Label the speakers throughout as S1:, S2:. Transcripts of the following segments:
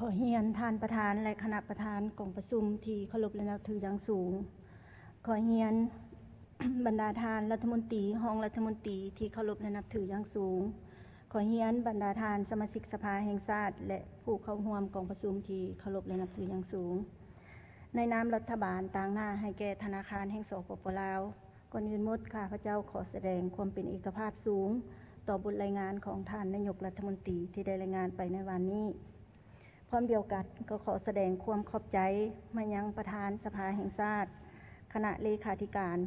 S1: ขอเฮียนท่านประธานและคณะประธานกองประชุมที่เคารพและนับถืออย่างสูงขอเฮียน บรรดาทานรัฐมนตรีห้องรัฐมนตรีที่เคารพและนับถืออย่างสูงขอเฮียนบรรดาทานสมาชิกสภาแห่งชาติและผู้เข้าร่วมกองประชุมที่เคารพและนับถืออย่างสูงในนามรัฐบาลต่างหน้าให้แก่ธนาคารแห่งสปป.ลาวก่อนอื่นหมดข้าพเจ้าขอแสดงความเป็นเอกภาพสูงต่อบทรายงานของท่านนายกรัฐมนตรีที่ได้รายงานไปในวันนี้พร้อมเดียวกันก็ขอแสดงความขอบใจมายังประธานสภาแห่งชาติคณะเลขาธิการ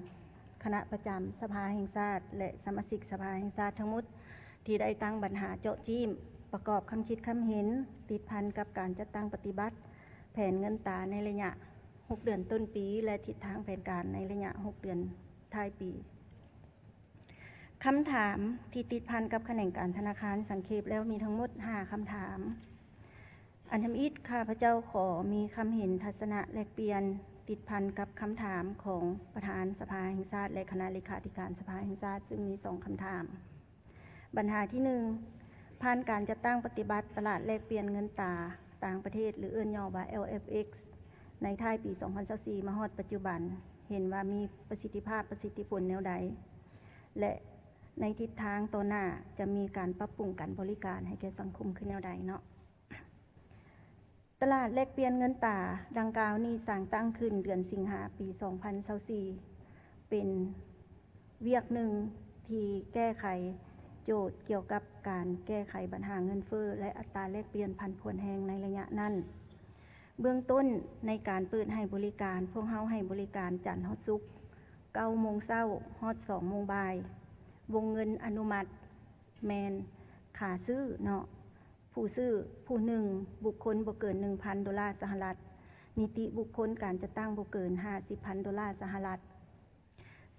S1: คณะประจำสภาแห่งชาติและสมาชิกสภาแห่งชาติทั้งหมดที่ได้ตั้งปัญหาเจาะจิ้มประกอบคำคิดคำเห็นติดพันกับการจัดตั้งปฏิบัติแผนเงินตราในระยะ6 เดือนต้นปีและทิศทางแผนการในระยะ6 เดือนท้ายปีคำถามที่ติดพันกับแขนงการธนาคารสังเขปแล้วมีทั้งหมด5 คำถามอันทำอิฐข้าพเจ้าขอมีคำเห็นทัศนะแลกเปลี่ยนติดพันกับคำถามของประธานสภาแห่งชาติและคณะเลขาธิการสภาแห่งชาติซึ่งมี2 คำถามปัญหาที่1ผ่านการจัดตั้งปฏิบัติตลาดแลกเปลี่ยนเงินตราต่างประเทศหรือเอิ้นย่อว่า LFX ในท้ายปี 2024 มาฮอดปัจจุบันเห็นว่ามีประสิทธิภาพประสิทธิผลแนวใดและในทิศทางต่อหน้าจะมีการปรับปรุงการบริการให้แก่สังคมขึ้นแนวใดเนาะตลาดแลกเปลี่ยนเงินตราดังกล่าวนี้สร้างตั้งขึ้นเดือนสิงหาปี 2024เป็นเวียกหนึ่งที่แก้ไขโจทย์เกี่ยวกับการแก้ไขปัญหาเงินเฟ้อและอัตราแลกเปลี่ยนผันผวนแรงในระยะนั้นเบื้องต้นในการเปิดให้บริการพวกเฮาให้บริการจันทร์ฮอดศุกร์ 9 โมงเช้าฮอด 2 โมงบ่ายวงเงินอนุมัติแมนค่าซื้อเนาะผู้ซื้อผู้หนึ่งบุคคลบ่เกิน 1,000 ดอลลาร์สหรัฐนิติบุคคลการจะตั้งบ่เกิน 50,000 ดอลลาร์สหรัฐ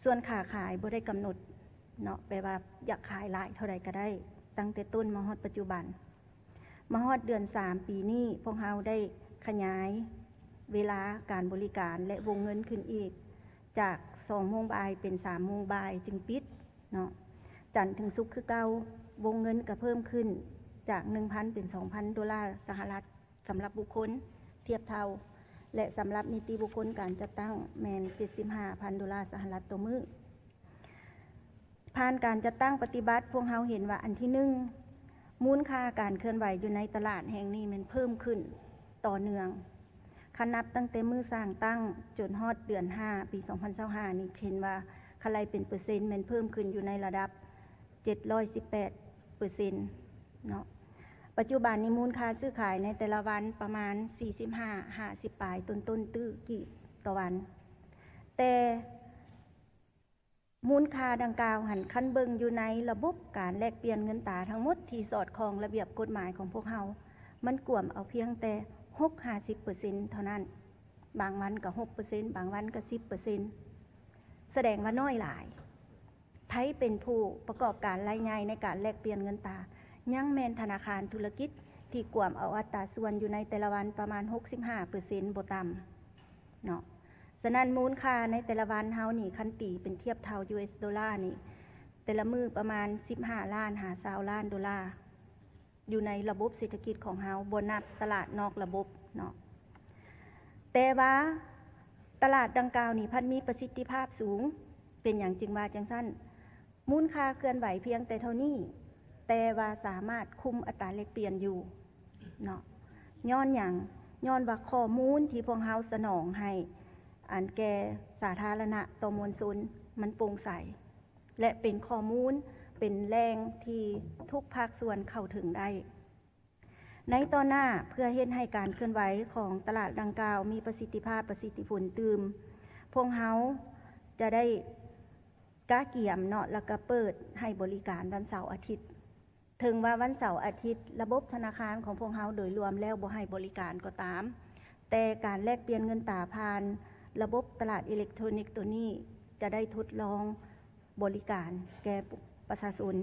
S1: ส่วนค่าขายบ่ได้กำหนดเนาะแปลว่าอยากขายหลายเท่าใดก็ได้ตั้งแต่ต้นมาฮอดปัจจุบันมาฮอดเดือน3ปีนี้พวกเฮาได้ขยายเวลาการบริการและวงเงินขึ้นอีกจาก 2 โมงบ่ายเป็น 3 โมงบ่ายจึงปิดเนาะจันทร์ถึงศุกร์คือเก่าวงเงินก็เพิ่มขึ้นจาก 1,000 เป็น 2,000 ดอลลาร์สหรัฐสำหรับบุคคลเทียบเท่าและสำหรับนิติบุคคลการจัดตั้งแมน 75,000 ดอลลาร์สหรัฐต่อมื้อผ่านการจัดตั้งปฏิบัติพวกเฮาเห็นว่าอันที่1มูลค่าการเคลื่อนไหวอยู่ในตลาดแห่งนี้มันเพิ่มขึ้นต่อเนื่องคันนับตั้งแต่มื้อสร้างตั้งจนฮอดเดือน5ปี 2025นี่เห็นว่าคันไรเป็นเปอร์เซ็นต์มันเพิ่มขึ้นอยู่ในระดับ 718% เนาะปัจจุบันนี้มูลค่าซื้อขายในแต่ละวันประมาณ 45-50 ปลายต้นตื้อกี่ต่อวันแต่มูลค่าดังกล่าวหันคันเบิงอยู่ในระบบการแลกเปลี่ยนเงินตราทั้งหมดที่สอดคล้องระเบียบกฎหมายของพวกเฮามันกวมเอาเพียงแต่ 6-50% เท่านั้นบางวันก็ 6% บางวันก็ 10% แสดงว่าน้อยหลายไผเป็นผู้ประกอบการรายใหญ่ในการแลกเปลี่ยนเงินตรายังแม่นธนาคารธุรกิจที่กวมเอาอัตราส่วนอยู่ในแต่ละวันประมาณ 65% บ่ต่ำเนาะฉะนั้นมูลค่าในแต่ละวันเฮานี่คันตีเป็นเทียบเท่า US ดอลลาร์นี่แต่ละมื้อประมาณ15ล้านหา20ล้านดอลลาร์อยู่ในระบบเศรษฐกิจของเฮาบ่นับตลาดนอกระบบเนาะแต่ว่าตลาดดังกล่าวนี่พันมีประสิทธิภาพสูงเป็นอย่างจึงว่าจังซั่นมูลค่าเคลื่อนไหวเพียงแต่เท่านี้แต่ว่าสามารถคุมอัตราแลกเปลี่ยนอยู่เนาะย้อนอย่างย้อนว่าข้อมูลที่พวกเฮาสนองให้อันแก่สาธารณะต่อมวลชนมันโปร่งใสและเป็นข้อมูลเป็นแรงที่ทุกภาคส่วนเข้าถึงได้ในต่อหน้าเพื่อเฮ็ดให้การเคลื่อนไหวของตลาดดังกล่าวมีประสิทธิภาพประสิทธิผลตื่มพวกเฮาจะได้กะเกี่ยมเนาะแล้วก็เปิดให้บริการวันเสาร์อาทิตย์ถึงว่าวันเสาร์อาทิตย์ระบบธนาคารของพวกเฮาโดยรวมแล้วบ่ให้บริการก็ตามแต่การแลกเปลี่ยนเงินตราผ่านระบบตลาดอิเล็กทรอนิกส์ตัวนี้จะได้ทดลองบริการแก่ประชาชน